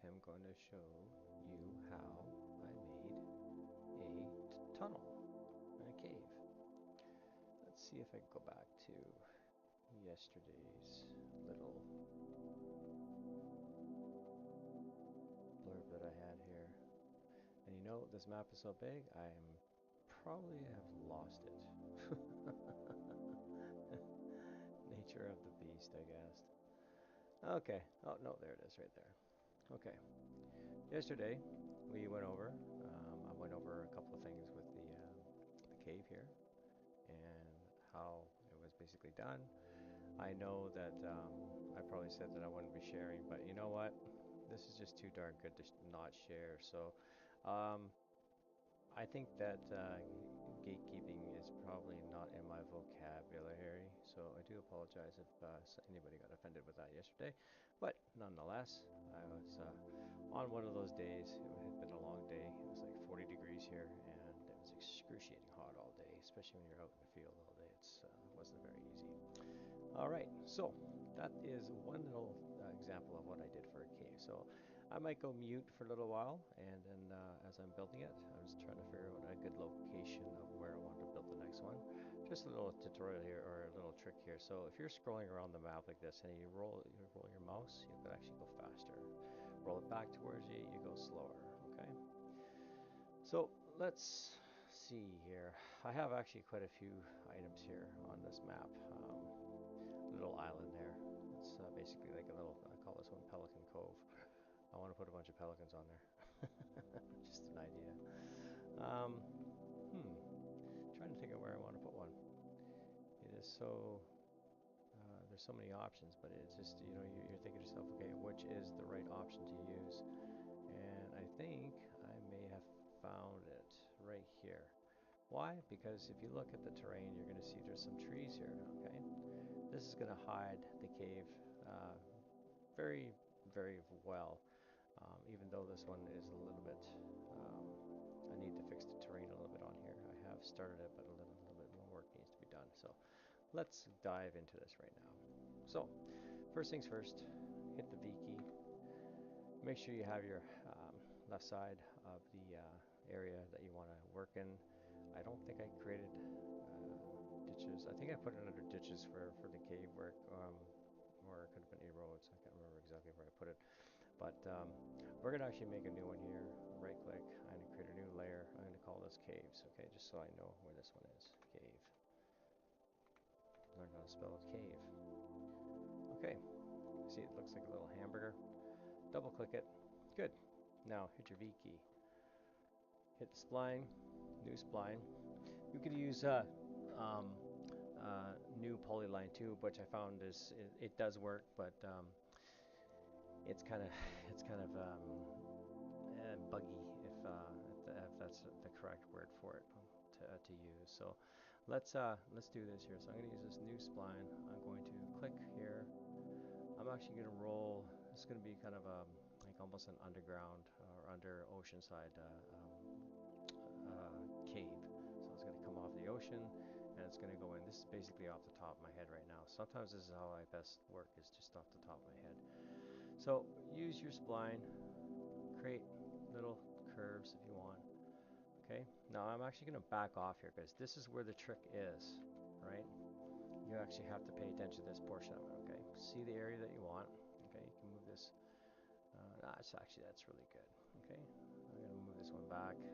am going to show you how I made a tunnel in a cave. Let's see if I can go back to yesterday's little blurb that I had here. And you know, this map is so big, I am probably have lost it. Nature of the beast, I guess. Okay. Oh, no, there it is right there. Okay. Yesterday, we went over, I went over a couple of things with the cave here and how it was basically done. I know that I probably said that I wouldn't be sharing, but you know what? This is just too darn good to not share. So um, I think that gatekeeping is probably not in my vocabulary, so I do apologize if anybody got offended with that yesterday. But nonetheless, I was on one of those days. It had been a long day. It was like 40 degrees here, and it was excruciating hot all day, especially when you're out in the field all day. It wasn't very easy. All right, so that is one little example of what I did for a cave. So I might go mute for a little while, and then as I'm building it, I was trying to figure out a good location of where I want to build the next one. Just a little tutorial here, or a little trick here. So if you're scrolling around the map like this, and you roll your mouse, you can actually go faster. Roll it back towards you, you go slower. Okay. So let's see here. I have actually quite a few items here on this map. Little island there. It's basically like a little, I call this one Pelican Cove. I want to put a bunch of pelicans on there. Just an idea. Um, Trying to think of where I want to put one. It is so, there's so many options, but it's just, you know, you're thinking to yourself, okay, which is the right option to use? And I think I may have found it right here. Why? Because if you look at the terrain, you're going to see there's some trees here, okay? This is going to hide the cave very, very well, even though this one is a little bit, I need to fix the terrain a little bit on here. I have started it, but a little bit more work needs to be done. So let's dive into this right now. So first things first, hit the V key. Make sure you have your left side of the area that you want to work in. I don't think I created ditches. I think I put it under ditches for the cave work, or it could have been A roads. I can't remember exactly where I put it. But we're going to actually make a new one here. Right click. I'm going to create a new layer. I'm going to call this caves, okay, just so I know where this one is. Cave. Learn how to spell it, cave. Okay. See, it looks like a little hamburger. Double click it. Good. Now hit your V key. Hit the spline. New spline. You could use new polyline too, which I found is it does work, but it's kind of buggy if that's the correct word for it to use. So let's do this here. So I'm going to use this new spline. I'm going to click here. I'm actually going to roll. It's going to be kind of like almost an underground or under ocean side cave. So it's going to come off the ocean and it's going to go in. This is basically off the top of my head right now. Sometimes this is how I best work, is just off the top of my head. So use your spline, create little curves if you want. Okay, now I'm actually going to back off here because this is where the trick is, right? You actually have to pay attention to this portion of it, okay? See the area that you want. Okay, you can move this. That's really good. Okay, I'm going to move this one back. I'm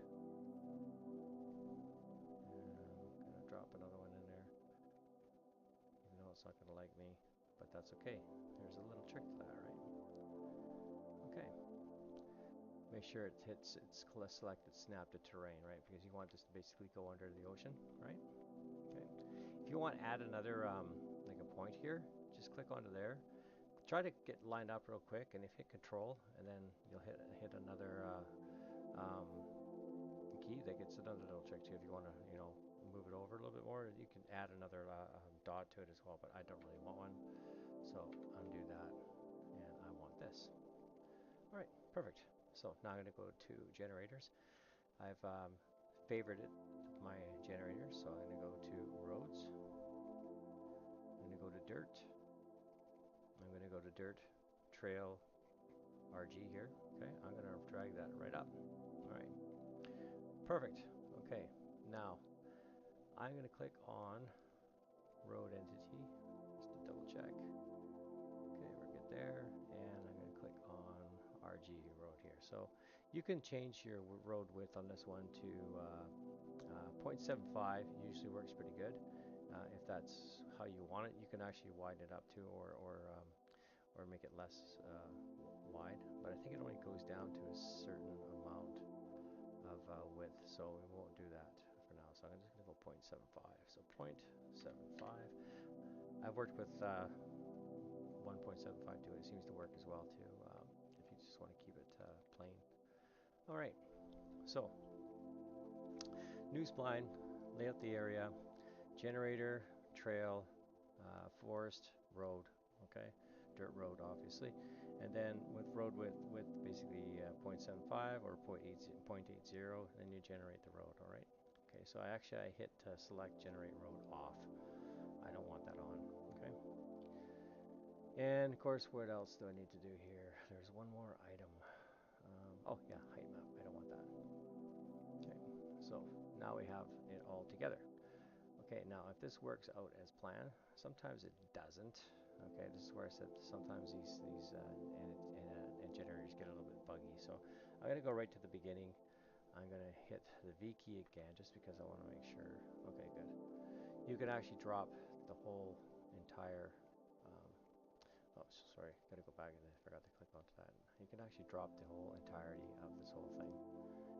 going to drop another one in there, even though it's not going to like me, but that's okay. There's a little trick to that, right? Okay. Make sure it hits, it's selected snap to terrain, right? Because you want this to basically go under the ocean, right? Okay. If you want to add another, like a point here, just click onto there. Try to get lined up real quick, and if you hit Control, and then you'll hit another key. That gets another little trick too. If you want to, you know, move it over a little bit more, you can add another dot to it as well. But I don't really want one, so undo that, and I want this. All right, perfect. So now I'm going to go to generators. I've favorited my generators, so I'm going to go to roads. I'm going to go to dirt. I'm going to go to dirt, trail, RG here. Okay, I'm going to drag that right up. All right, perfect. Okay, now I'm going to click on road entity just to double check. Okay, we're good there, and I'm going to click on RG road here. So you can change your road width on this one to 0.75. Usually works pretty good. If that's how you want it, you can actually widen it up too, or make it less wide. But I think it only goes down to a certain amount of width, so we won't do that for now. So I'm just going to go 0.75. So 0.75. I've worked with 1.75 to it. It seems to work as well too, if you just want to keep it plain. All right, so new spline, lay out the area, generator, trail, forest, road, okay, dirt road obviously, and then with road width basically 0.75 or 0.80, then you generate the road. All right, okay, so I hit select generate road off. I don't want that on. Okay, and of course, what else do I need to do here? There's one more item. Oh yeah, height map. I don't want that. Okay, so now we have it all together. Okay, now if this works out as planned, sometimes it doesn't. Okay, this is where I said sometimes these and generators get a little bit buggy. So I'm gonna go right to the beginning. I'm gonna hit the V key again just because I want to make sure. Okay, good. You can actually drop the whole entire. Oh, sorry, gotta go back and I forgot to click onto that. You can actually drop the whole entirety of this whole thing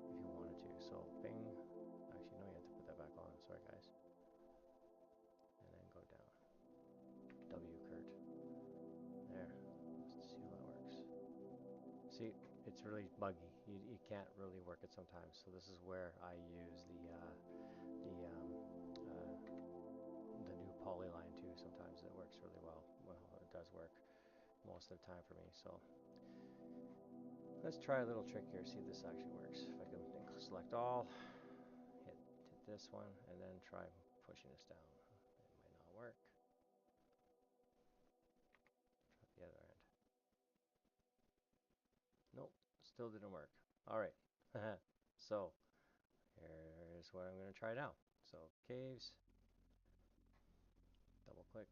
if you wanted to. So ping. Actually, no, you have to put that back on. Sorry, guys. And then go down. W Kurt. There. Let's see how that works. See, it's really buggy. You can't really work it sometimes. So this is where I use the new polyline too. Sometimes it works really well. Well, it does work most of the time for me. So let's try a little trick here. See if this actually works. If I can select all, hit this one, and then try pushing this down. It might not work. Try the other end. Nope, still didn't work. All right. So here's what I'm going to try now. So caves, double click,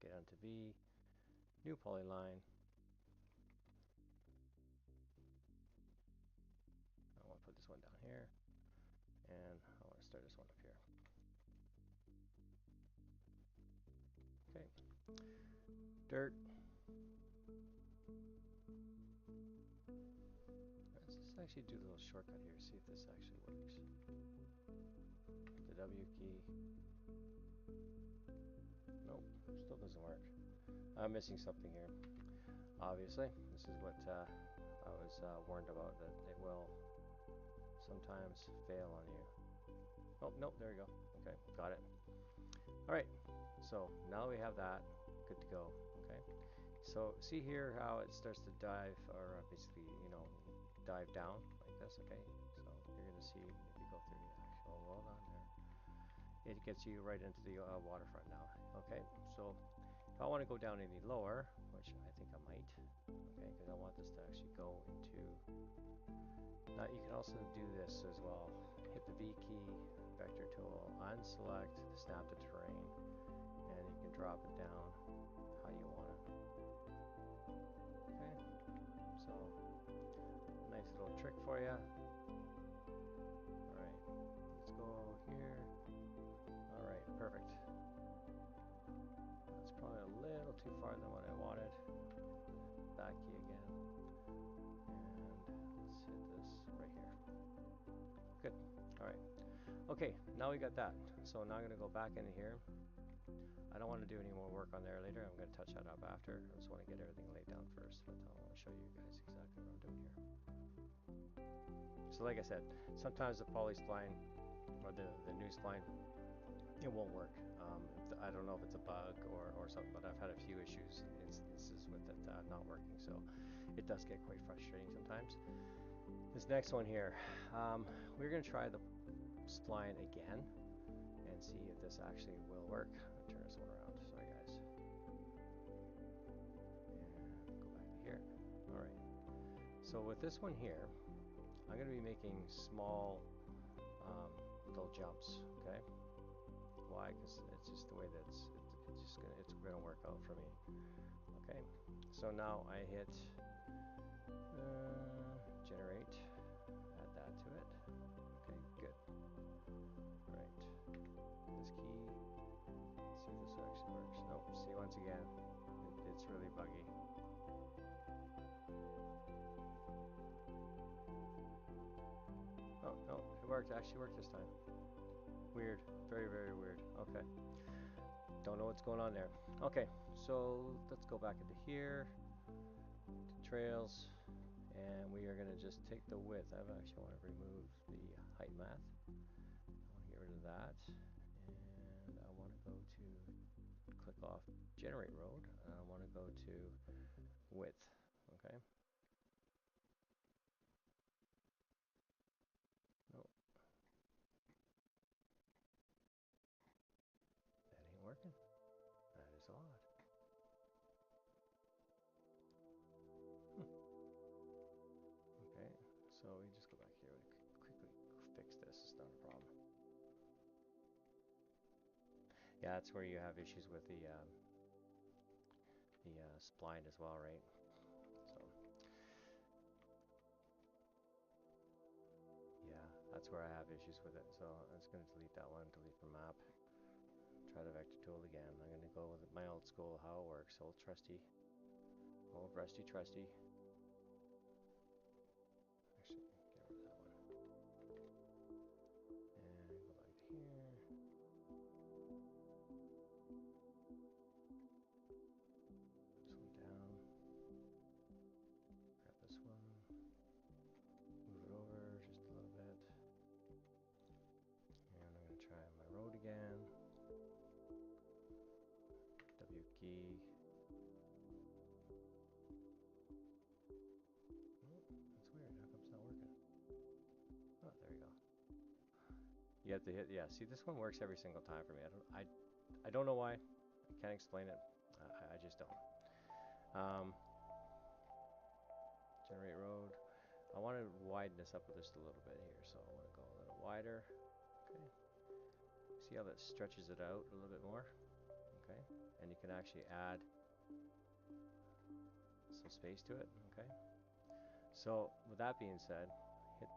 get onto V, new polyline. I want to put this one down here, and I want to start this one up here. Okay, dirt. Let's just actually do a little shortcut here, see if this actually works. The W key. Nope, still doesn't work. I'm missing something here. Obviously, this is what I was warned about, that it will sometimes fail on you. Oh, nope, there we go. Okay, got it. All right, so now we have that, good to go. Okay, so see here how it starts to dive, or basically, dive down like this. Okay, so you're gonna see if you go through the actual, hold on there, it gets you right into the waterfront now. Okay, so if I want to go down any lower, which I think I might, okay, because I want this to actually go into. Now you can also do this as well. Hit the V key, vector tool, unselect, snap to terrain, and you can drop it down how you want it. Okay, so nice little trick for you. All right, let's go here. All right, perfect. That's probably a little too far than what I wanted. Back key again, and let's hit this right here. Good. All right. Okay, now we got that. So now I'm going to go back into here. I don't want to do any more work on there later. I'm going to touch that up after. I just want to get everything laid down first, but I want to show you guys exactly what I'm doing here. So like I said, sometimes the poly spline or the new spline, it won't work. I don't know if it's a bug or something, but I've had a few instances with it not working, so it does get quite frustrating sometimes. This next one here, we're going to try the spline again and see if this actually will work. I'll turn this one around. Sorry guys. And go back to here. All right. So with this one here, I'm going to be making small little jumps. Okay. Why? Because it's just the way that it's gonna work out for me. Okay. So now I hit generate. Add that to it. Okay. Good. Right. This key. Let's see if this actually works. Nope. See, once again, it's really buggy. Oh, no, it worked. It actually worked this time. Weird. Very, very weird. Okay. Don't know what's going on there. Okay, so let's go back into here, to trails, and we are going to just take the width. I actually want to remove the height math. I want to get rid of that. And I want to go to click off generate road, and I want to go to width. Okay. Nope. That ain't working. That is odd. Okay, so we just go back here and quickly fix this. It's not a problem. Yeah, that's where you have issues with the spline as well, right? So yeah, that's where I have issues with it. So I'm just going to delete that one, delete the map. Try the vector tool again. I'm going to go with my old school, how it works. Old trusty. Old rusty trusty. Actually, get rid of that one. And go back to here. This one down. Grab this one. Move it over just a little bit. And I'm going to try my road again. W key. Oh, that's weird. How come it's not working? Oh, there we go. You have to hit. Yeah. See, this one works every single time for me. I don't know why. I can't explain it. I just don't. Generate road. I want to widen this up just a little bit here, so I want to go a little wider. Okay. See how that stretches it out a little bit more? Okay. And you can actually add some space to it. Okay. So with that being said,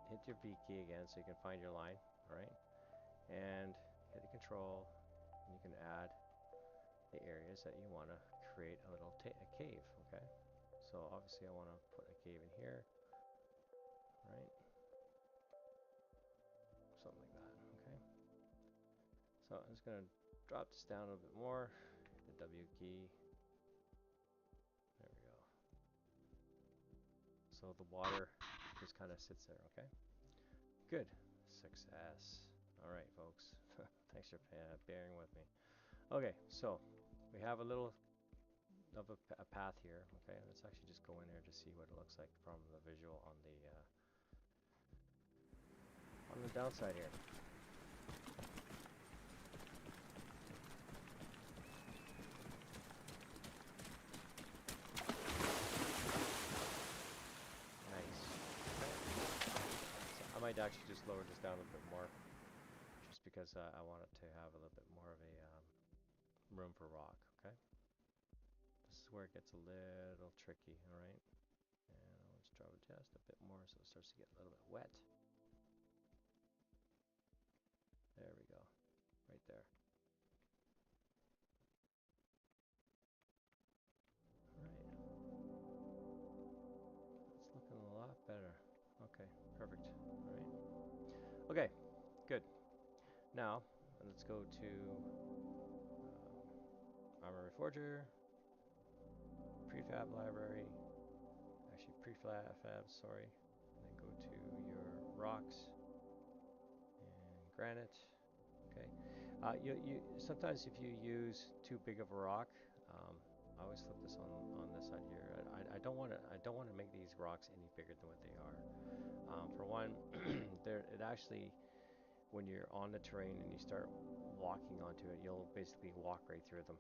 hit your V key again so you can find your line. All right. And hit the control, and you can add the areas that you want to create a little a cave. Okay. So obviously I want to put a cave in here. Right. Something like that. Okay. So I'm just going to drop this down a little bit more. The W key. There we go. So the water just kind of sits there, okay? Good. Success. All right, folks. Thanks for bearing with me. Okay, so we have a little of a path here, okay? Let's actually just go in there to see what it looks like from the visual on the downside here. Nice. Okay. So I might actually just lower this down a little bit more, just because I want it to have a little bit more of a room for rock, okay? This is where it gets a little tricky, all right? And I'll just drop it just a bit more so it starts to get a little bit wet. There we go, right there. Alright. It's looking a lot better. Okay, perfect. Alright. Okay, good. Now, let's go to Arma Reforger, prefab library, actually prefab, sorry. And then go to your rocks and granite. Okay. You sometimes if you use too big of a rock, I always flip this on this side here. I don't want to make these rocks any bigger than what they are. For one, it actually, when you're on the terrain and you start walking onto it, you'll basically walk right through them.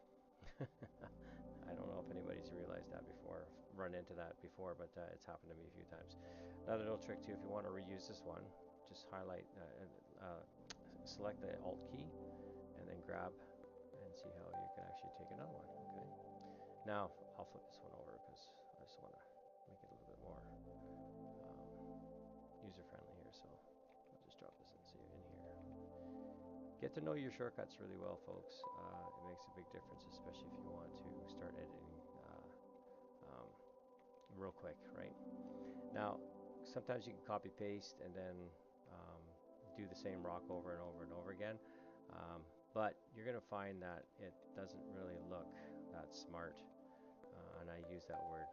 I don't know if anybody's realized that before, run into that before, but it's happened to me a few times. Another little trick too, if you want to reuse this one, just highlight, select the Alt key, and then grab and see how you can actually take another one. Okay. Now I'll flip this one over because I just want to make it a little bit more user friendly here. So I'll just drop this in so you're in here. Get to know your shortcuts really well, folks. It makes a big difference, especially if you want to start editing real quick, right? Now, sometimes you can copy paste and then do the same rock over and over and over again, but you're going to find that it doesn't really look that smart, and I use that word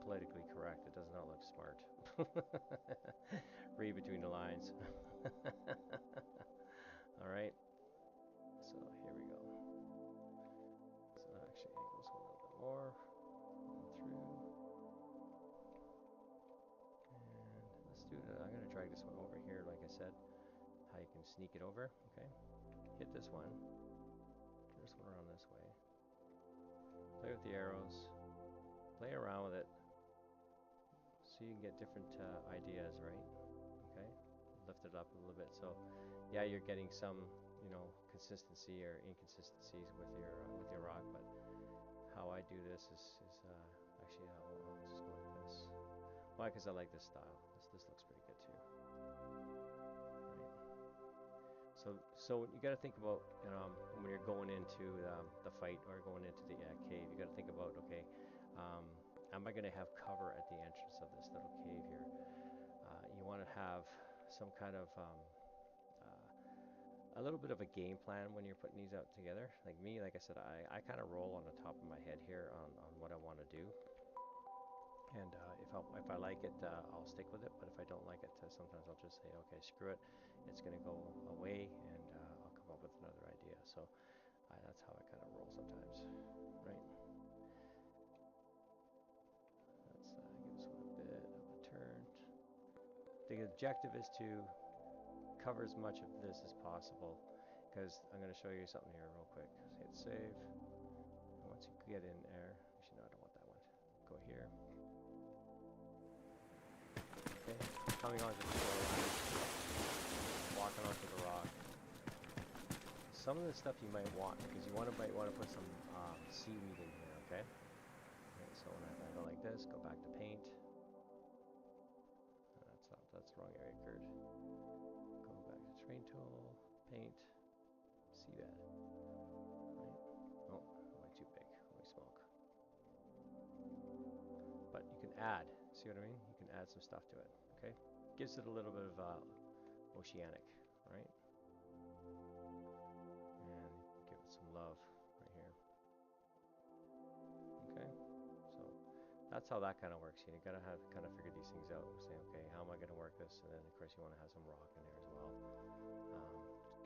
politically correct. It does not look smart. Read between the lines. All right, so here we go. So that actually angles a little bit more through. And let's do it. I'm going to drag this one over here, like I said, how you can sneak it over. Okay, hit this one, turn this one around this way, play with the arrows, play around with it so you can get different ideas, right? Okay, lift it up a little bit. So yeah, you're getting some, you know, consistency or inconsistencies with your rock, but how I do this is actually I'll just go like this. Why? Because I like this style. This looks pretty good too. Right. So you got to think about when you're going into the fight or going into the cave. You got to think about, okay, am I going to have cover at the entrance of this little cave here? You want to have some kind of a little bit of a game plan when you're putting these out together. Like me, like I said, I kind of roll on the top of my head here on what I want to do. And if I like it, I'll stick with it. But if I don't like it, sometimes I'll just say, okay, screw it. It's going to go away, and I'll come up with another idea. So that's how I kind of roll sometimes, right? Let's give this one a bit of a turn. The objective is to cover as much of this as possible, because I'm going to show you something here real quick. So hit save. And once you get in there, actually no, I don't want that one. Go here. Okay, coming onto the shoreline, walking onto the rock. Some of the stuff you might want, because you might want to put some seaweed in here. Okay. So when I go like this, go back to paint. That's the wrong area, Kurt. Go back to terrain tool, paint, see that. Right? Oh, way too big, way smoke. But you can add, see what I mean? You can add some stuff to it, okay? Gives it a little bit of oceanic, right? And give it some love right here. Okay, so that's how that kind of works. You gotta kind of figure these things out and say, okay, how am I gonna work this? And then of course you want to have some rock in there as well.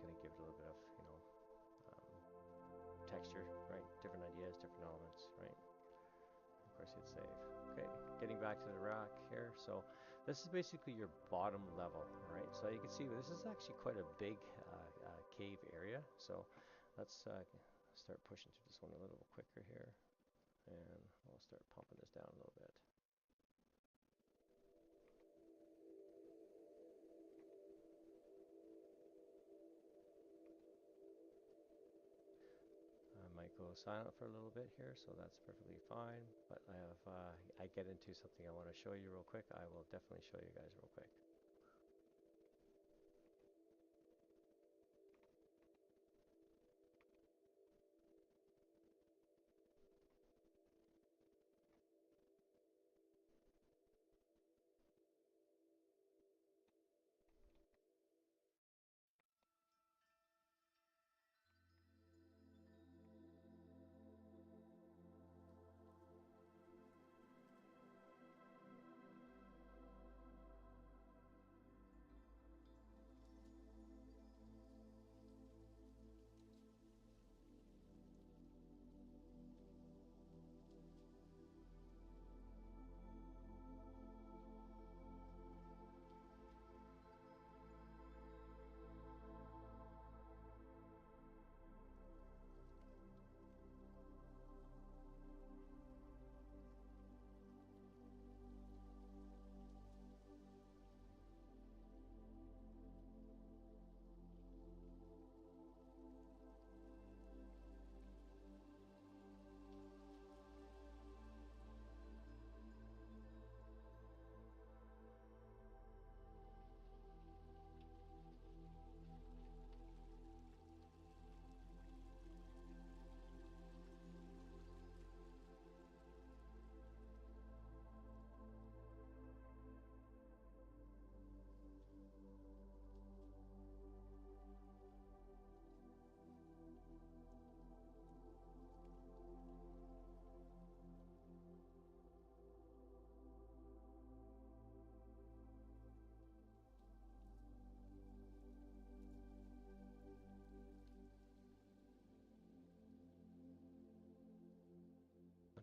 Kind of give it a little bit of, you know, texture, right? Different ideas, different elements, right? Of course hit save. Okay, getting back to the rock here. So this is basically your bottom level, right? So you can see this is actually quite a big cave area. So let's start pushing through this one a little quicker here, and we'll start pumping this down a little bit. I might go silent for a little bit here, so that's perfectly fine. But if I get into something I want to show you real quick, I will definitely show you guys real quick.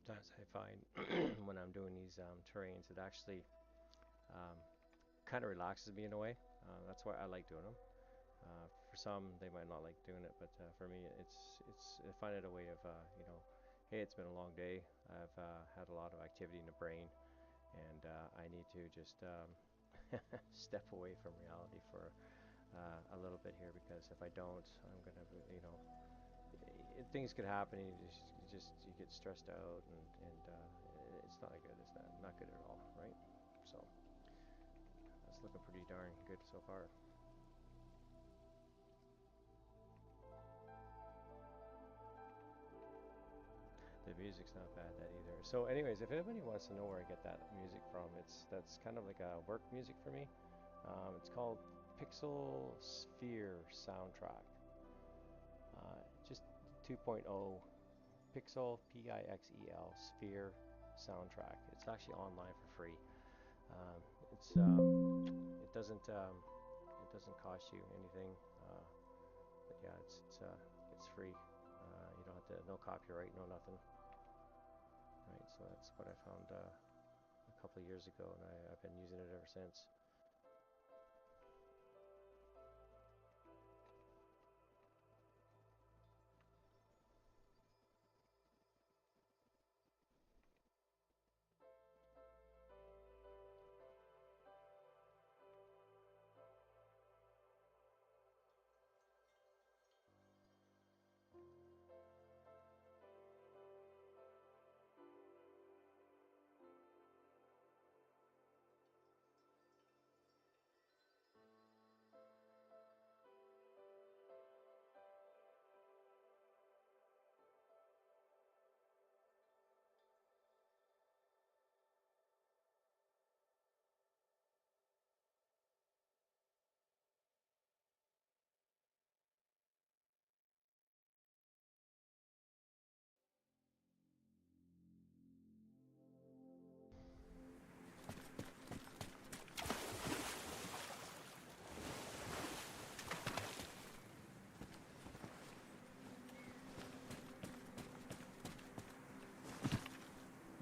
sometimes I find when I'm doing these terrains, it actually um, kind of relaxes me in a way. That's why I like doing them. For some, they might not like doing it, but for me, it's I find it a way of hey, it's been a long day. I've had a lot of activity in the brain, and I need to just step away from reality for a little bit here because if I don't, I'm gonna things could happen. And you get stressed out, and it's not good. It's not good at all, right? So that's looking pretty darn good so far. The music's not bad that either. So, anyways, if anybody wants to know where I get that music from, that's kind of like a work music for me. It's called Pixel Sphere Soundtrack. Just 2.0 Pixel Pixel Sphere Soundtrack. It's actually online for free. Um, it doesn't cost you anything. Uh, but yeah, it's free. You don't have to no copyright, no nothing. Right. So that's what I found a couple of years ago, and I've been using it ever since.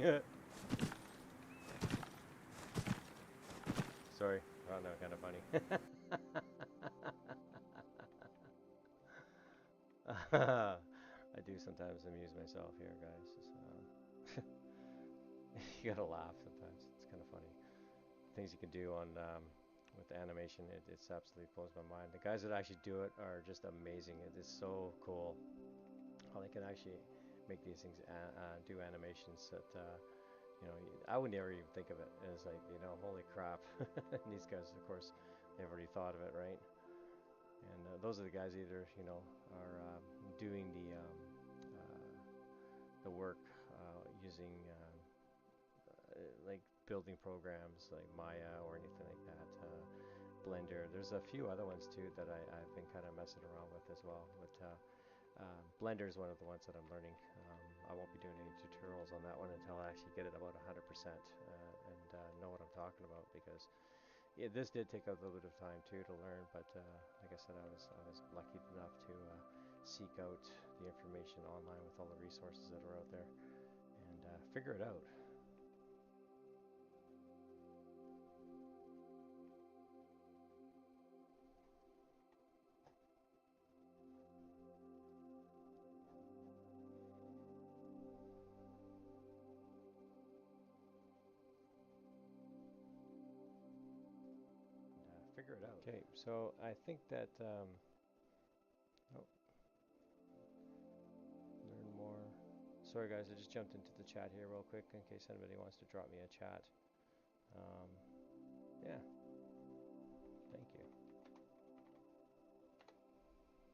Yeah. Sorry, I found that kind of funny. I do sometimes amuse myself here, guys. You gotta laugh sometimes. It's kind of funny. Things you can do on with the animation, it's absolutely blows my mind. The guys that actually do it are just amazing. It is so cool how they can actually make these things do animations that I would never even think of it. It's like holy crap. And these guys, of course, they've already thought of it, right? And those are the guys either are doing the work using like building programs like Maya or anything like that. Blender. There's a few other ones too that I've been kind of messing around with as well. But Blender is one of the ones that I'm learning. I won't be doing any tutorials on that one until I actually get it about 100% and know what I'm talking about because this did take a little bit of time too to learn. But like I said, I was lucky enough to seek out the information online with all the resources that are out there and figure it out. Figure it out. Okay, so I think that oh, learn more. Sorry guys, I just jumped into the chat here real quick in case anybody wants to drop me a chat. Um, yeah, thank you.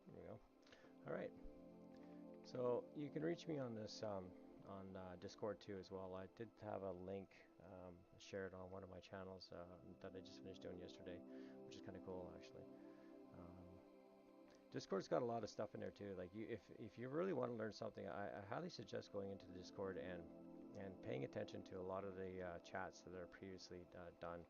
There we go. All right. So you can reach me on this on Discord too as well. I did have a link shared on one of my channels that I just finished doing yesterday, which is kind of cool actually. Um, Discord's got a lot of stuff in there too. Like if you really want to learn something, I highly suggest going into the Discord and paying attention to a lot of the chats that are previously done.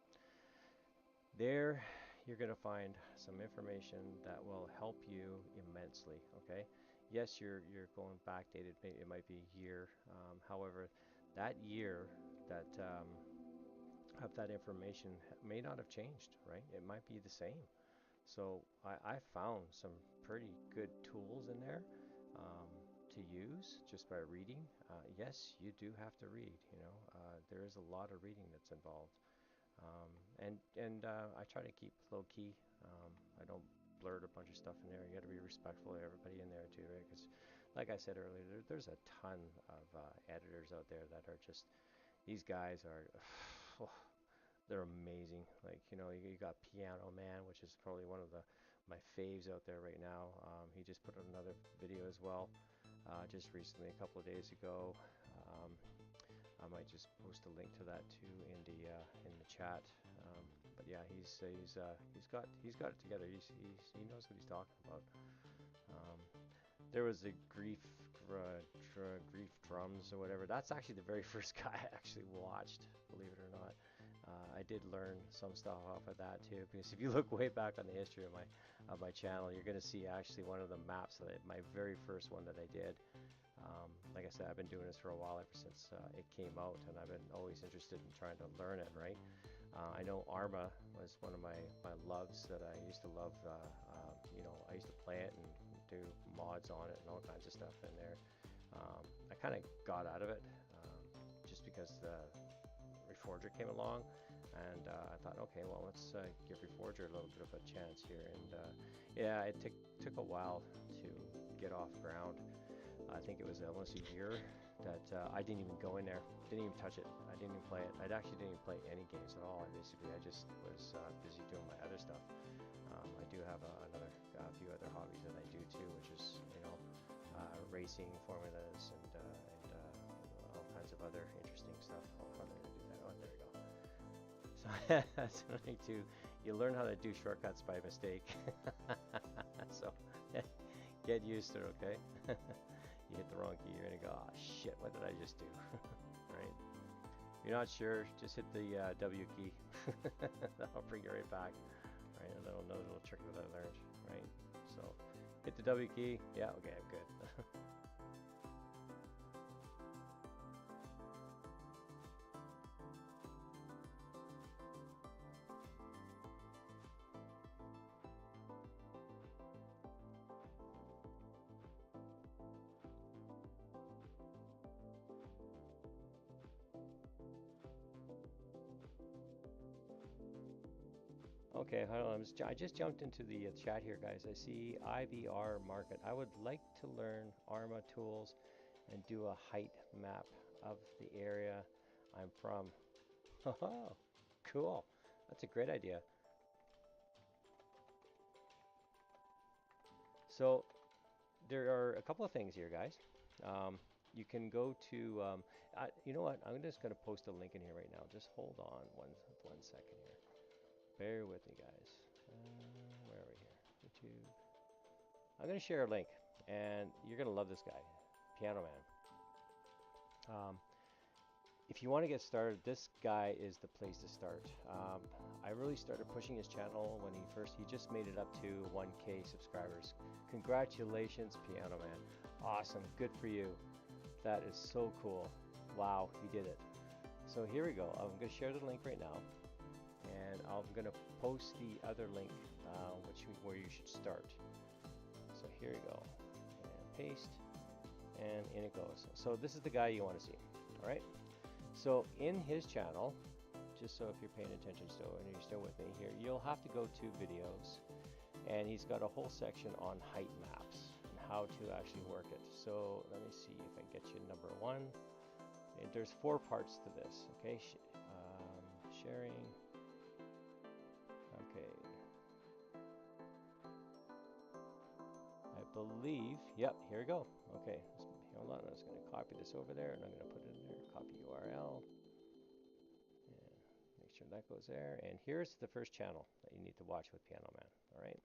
There, you're going to find some information that will help you immensely. Okay. Yes, you're going backdated. It might be a year. However, that year that of that information may not have changed, right? It might be the same. So I found some pretty good tools in there um, to use just by reading. Yes, you do have to read. There is a lot of reading that's involved, and I try to keep low key. I don't blurt a bunch of stuff in there. You got to be respectful of everybody in there too, right? Because, like I said earlier, there's a ton of editors out there that are just these guys are. They're amazing. Like, you got Piano Man, which is probably one of my faves out there right now. He just put out another video as well, just recently, a couple of days ago. Um, I might just post a link to that too in the chat. But yeah, he's got it together. He knows what he's talking about. Um, there was the grief drums or whatever. That's actually the very first guy I actually watched, believe it or not. I did learn some stuff off of that too, because if you look way back on the history of my channel, you're going to see actually one of the maps my very first one that I did. Like I said, I've been doing this for a while, ever since it came out, and I've been always interested in trying to learn it, right? I know Arma was one of my loves that I used to love. I used to play it and do mods on it and all kinds of stuff in there. I kind of got out of it just because the Reforger came along, and I thought, okay, well, let's give Reforger a little bit of a chance here. And yeah, it took a while to get off ground. I think it was almost a year that I didn't even go in there, didn't even touch it. I didn't even play it. I actually didn't even play any games at all. I just was busy doing my other stuff. I do have a few other hobbies that I do too, which is racing, formulas, and all kinds of other interesting stuff. Oh, how did I do that? Oh, there we go. So that's something too. You learn how to do shortcuts by mistake. So get used to it, okay? You hit the wrong key, you're gonna go, oh shit, what did I just do? Right? If you're not sure, just hit the W key. That'll bring you right back. Right? Another little trick that I learned. Right? So hit the W key. Yeah, okay, I'm good. Okay, hold on. I just jumped into the chat here, guys. I see IVR market. I would like to learn Arma tools and do a height map of the area I'm from. Oh, cool. That's a great idea. So there are a couple of things here, guys. You can go to, you know what? I'm just going to post a link in here right now. Just hold on one second here. Bear with me, guys. Where are we here? YouTube. I'm going to share a link, and you're going to love this guy, Piano Man. If you want to get started, this guy is the place to start. I really started pushing his channel when he just made it up to 1K subscribers. Congratulations, Piano Man. Awesome, good for you. That is so cool. Wow, he did it. So here we go. I'm going to share the link right now, and I'm going to post the other link, where you should start. So here you go, and paste, and in it goes. So this is the guy you want to see. All right. So in his channel, just so if you're paying attention still and you're still with me here, you'll have to go to videos, and he's got a whole section on height maps and how to actually work it. So let me see if I can get you number one. And there's 4 parts to this. Okay, sharing. Okay. I believe, yep, here we go. Okay, hold on, I'm just going to copy this over there, and I'm going to put it in there, copy URL, and make sure that goes there. And here's the first channel that you need to watch with Piano Man, all right?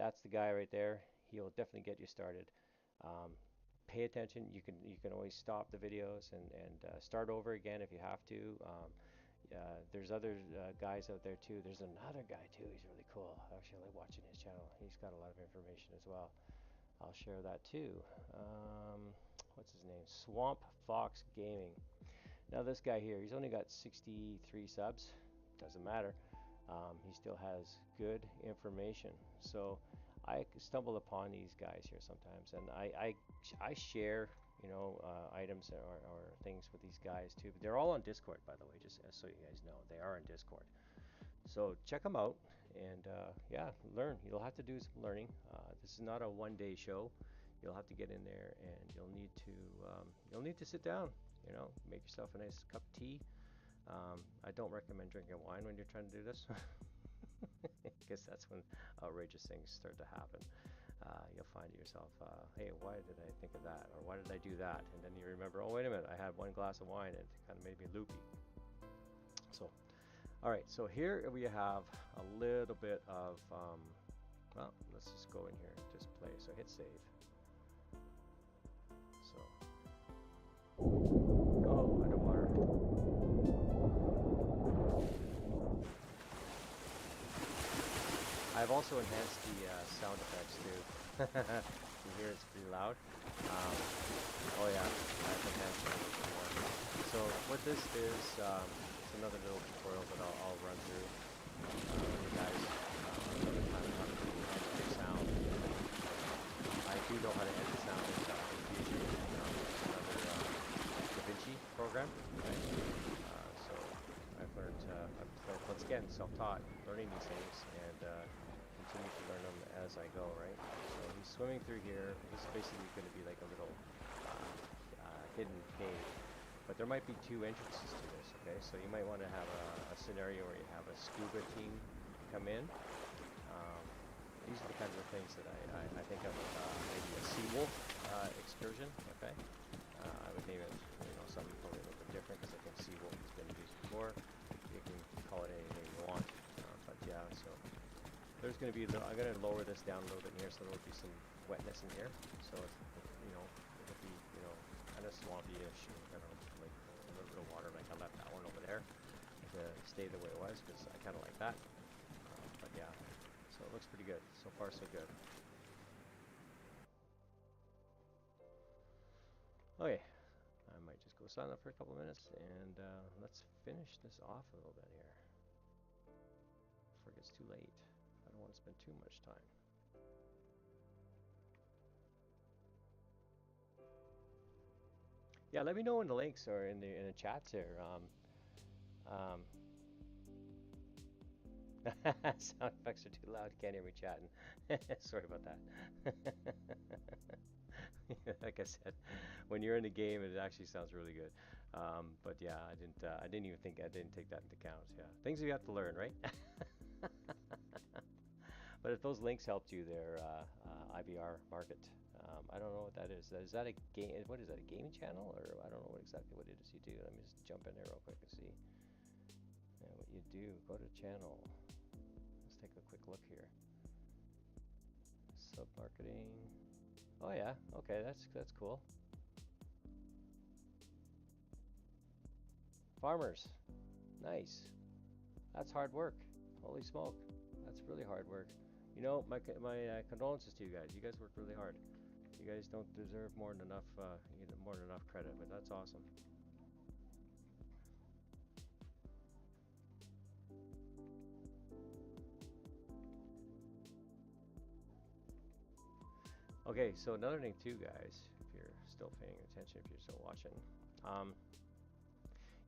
That's the guy right there. He'll definitely get you started. Pay attention. You can always stop the videos and start over again if you have to. There's other guys out there too. There's another guy too. He's really cool. Actually, I like watching his channel. He's got a lot of information as well. I'll share that too. what's his name? Swamp Fox Gaming. Now this guy here, he's only got 63 subs. Doesn't matter. He still has good information. So I stumble upon these guys here sometimes, and I share, you know, items or things with these guys too. They're all on Discord, by the way, just so you guys know. They are on Discord. So check them out, and yeah, learn. You'll have to do some learning. This is not a one-day show. You'll have to get in there, and you'll need to sit down. You know, make yourself a nice cup of tea. I don't recommend drinking wine when you're trying to do this, because that's when outrageous things start to happen. You'll find yourself, hey, why did I think of that, or why did I do that? And then you remember, oh, wait a minute, I had one glass of wine, and it kind of made me loopy. So, all right, so here we have a little bit of, well, let's just go in here and just play. So hit save. So, oh, underwater. I've also enhanced the sound effects too. You hear it's pretty loud. Oh yeah, I've enhanced it a little bit more. So what this is, it's another little tutorial that I'll run through with you guys another time how to edit sound. I do know how to edit sound in Enfusion. It's another DaVinci program. Right? So I've learned, once again, self-taught, learning these things, and continue to learn them as I go, right? So he's swimming through here. This is basically going to be like a little hidden cave. But there might be two entrances to this, okay? So you might want to have a scenario where you have a scuba team come in. These are the kinds of things that I think of maybe a seawolf excursion, okay? I would name it, you know, something probably a little bit different, because I think seawolf has been used before. You can call it anything you want, but yeah, so there's going to be, I'm going to lower this down a little bit in here, so there'll be some wetness in here. So it's, you know, it'll be, you know, kind of swampy-ish, kind of like a little bit of water. Like I left that one over there to stay the way it was, because I kind of like that. But yeah, so it looks pretty good. So far, so good. Okay, I might just go silent for a couple minutes, and let's finish this off a little bit here before it gets too late. I don't want to spend too much time. Yeah, let me know in the links or in the chats here. Sound effects are too loud. Can't hear me chatting. Sorry about that. Like I said, when you're in the game, it actually sounds really good. But yeah, I didn't even think, I didn't take that into account. Yeah, things you have to learn, right? But if those links helped you there, IBR Market, I don't know what that is. Is that a game? What is that? A gaming channel, or I don't know what exactly what it is you do. Let me just jump in there real quick and see. Yeah, what you do? Go to channel. Let's take a quick look here. Sub marketing. Oh yeah. Okay, that's cool. Farmers. Nice. That's hard work. Holy smoke. That's really hard work. You know, my condolences to you guys. You guys worked really hard. You guys don't deserve more than enough, more than enough credit, but that's awesome. Okay, so another thing too, guys, if you're still paying attention, if you're still watching,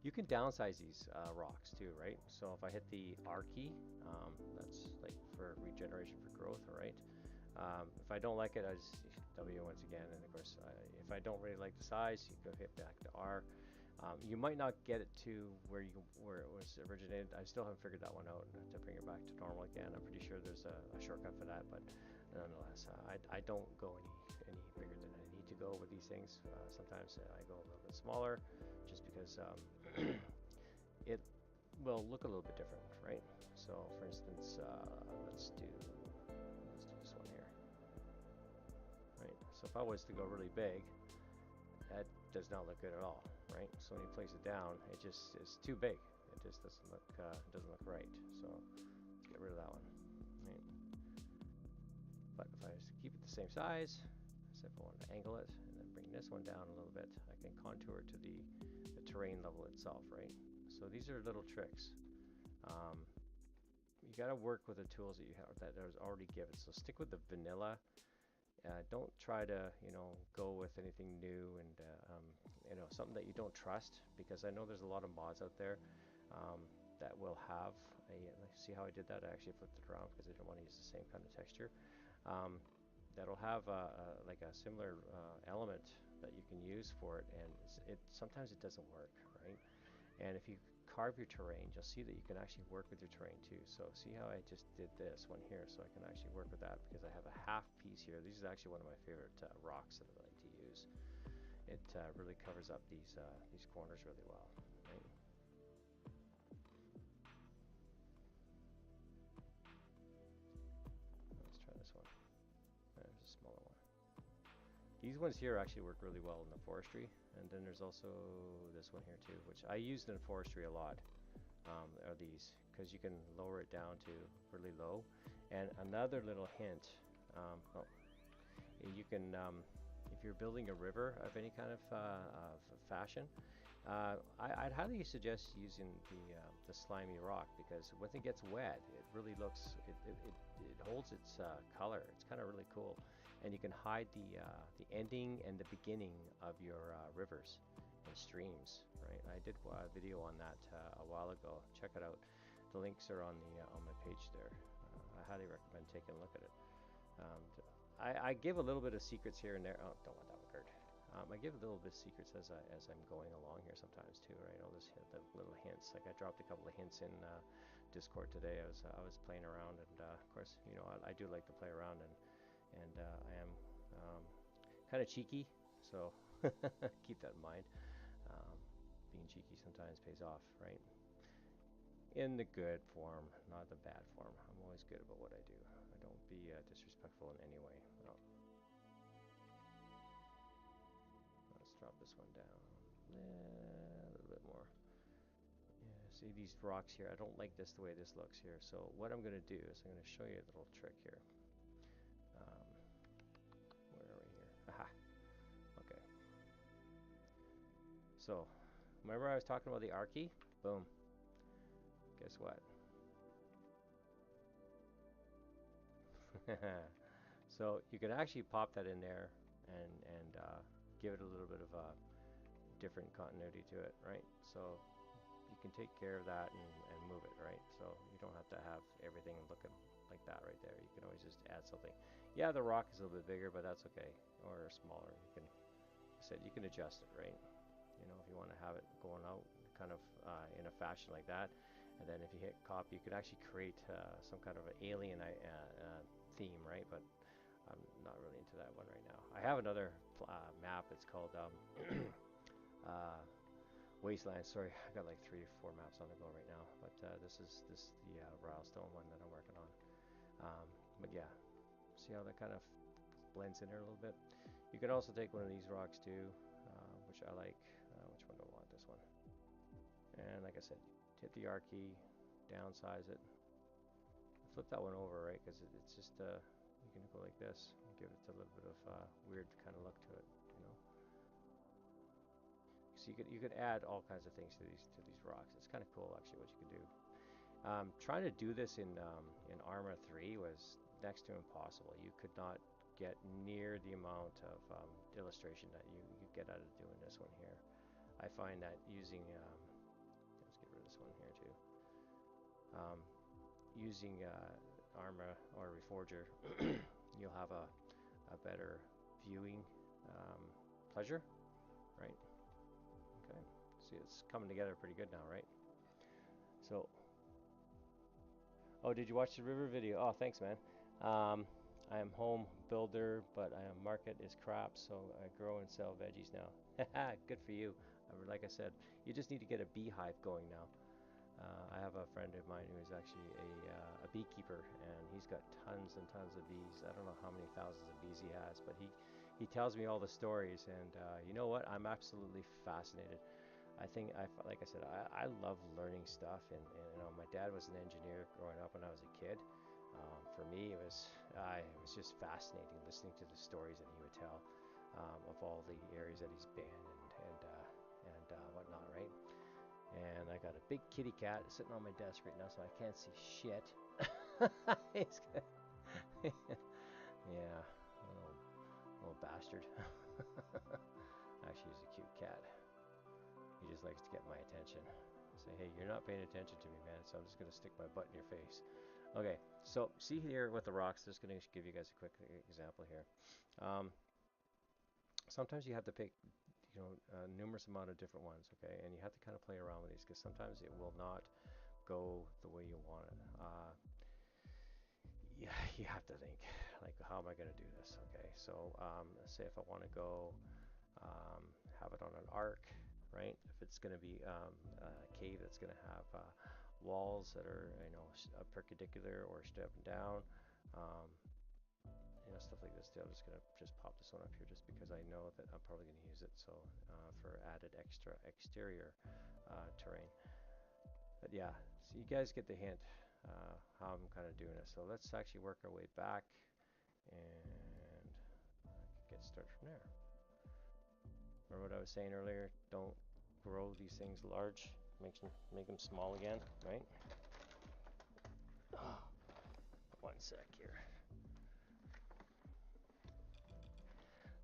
you can downsize these rocks too, right? So if I hit the R key, that's like for regeneration for growth, right? If I don't like it, I just W once again, and of course, if I don't really like the size, you go hit back to R. You might not get it to where it was originated. I still haven't figured that one out to bring it back to normal again. I'm pretty sure there's a shortcut for that, but nonetheless, I don't go any bigger than I need to go with these things. Sometimes I go a little bit smaller, just because it will look a little bit different, right? So, for instance, let's do this one here, right? So if I was to go really big, that does not look good at all, right? So when you place it down, it just is too big. It just doesn't look right. So let's get rid of that one, right? But if I was to keep it the same size, so if I wanted to angle it and then bring this one down a little bit. I can contour to the terrain level itself, right? So these are little tricks. You got to work with the tools that you have that are already given. So stick with the vanilla. Don't try to, go with anything new and, something that you don't trust, because I know there's a lot of mods out there that will have see how I did that? I actually flipped it around because I didn't want to use the same kind of texture. That'll have like a similar element that you can use for it, and sometimes it doesn't work, right? And if you carve your terrain, you'll see that you can actually work with your terrain too. So see how I just did this one here, so I can actually work with that because I have a half piece here. This is actually one of my favorite rocks that I like to use. It really covers up these corners really well, right? Let's try this one. There's a smaller one. These ones here actually work really well in the forestry, and then there's also this one here too, which I used in forestry a lot. Are these, because you can lower it down to really low. And another little hint, you can, if you're building a river of any kind of fashion, I'd highly suggest using the slimy rock, because when it gets wet, it really looks, it holds its color. It's kind of really cool, and you can hide the ending and the beginning of your rivers and streams, right? I did a video on that a while ago. Check it out. The links are on my page there. I highly recommend taking a look at it. I give a little bit of secrets here and there. Oh, don't want that one, Kurt. I give a little bit of secrets as I'm going along here sometimes too, right? I'll just hit the little hints. Like I dropped a couple of hints in Discord today. I was playing around, and of course, I do like to play around, and I am kind of cheeky, so keep that in mind. Being cheeky sometimes pays off, right? In the good form, not the bad form. I'm always good about what I do. I don't be disrespectful in any way. Well, let's drop this one down a little bit more. Yeah, see these rocks here? I don't like this the way this looks here. So what I'm going to do is I'm going to show you a little trick here. Where are we here? Aha. Okay. So remember I was talking about the Archi? Boom. Guess what? So you can actually pop that in there and give it a little bit of a different continuity to it, right? So you can take care of that and move it, right? So you don't have to have everything looking like that right there. You can always just add something. Yeah, the rock is a little bit bigger, but that's okay, or smaller. You can, like I said, you can adjust it, right? If you want to have it going out kind of in a fashion like that, and then if you hit copy, you could actually create some kind of an alien theme, right? But I'm not really into that one right now. I have another map. It's called Wasteland. Sorry, I got like 3 or 4 maps on the go right now. But this is the Rylestone one that I'm working on. But yeah, see how that kind of blends in there a little bit. You can also take one of these rocks too, which I like. Which one do I want? This one. And like I said, hit the R key, downsize it. Flip that one over, right? Because it's just you can go like this and give it a little bit of weird kind of look to it, So you could add all kinds of things to these rocks. It's kind of cool actually what you can do. Trying to do this in Arma 3 was next to impossible. You could not get near the amount of illustration that you get out of doing this one here. I find that using let's get rid of this one here too. Using Arma or Reforger, you'll have a better viewing pleasure, right? Okay, see it's coming together pretty good now, right? So, oh, did you watch the river video? Oh, thanks, man. I am home builder, but market is crap, so I grow and sell veggies now. Good for you. Like I said, you just need to get a beehive going now. I have a friend of mine who is actually a beekeeper, and he's got tons and tons of bees. I don't know how many thousands of bees he has, but he tells me all the stories, and you know what? I'm absolutely fascinated. Like I said, I love learning stuff, and my dad was an engineer growing up when I was a kid. For me, it was just fascinating listening to the stories that he would tell. of all the areas that he's been and whatnot, right? And I got a big kitty cat sitting on my desk right now, so I can't see shit. Yeah, little bastard. Actually, he's a cute cat. He just likes to get my attention. Say, hey, you're not paying attention to me, man, so I'm just going to stick my butt in your face. Okay, so see here with the rocks, just going to give you guys a quick example here. Sometimes you have to pick, numerous amount of different ones, okay? And you have to kind of play around with these because sometimes it will not go the way you want it. Yeah, you have to think, like, how am I going to do this, okay? So say if I want to go have it on an arc, right? If it's going to be a cave that's going to have walls that are, perpendicular or stepping down, stuff like this too. I'm just going to pop this one up here just because I know that I'm probably going to use it. So for added extra exterior terrain. But yeah, so you guys get the hint how I'm kind of doing this. So let's actually work our way back and get started from there. Remember what I was saying earlier? Don't grow these things large. Make them small again, right? Oh, one sec here.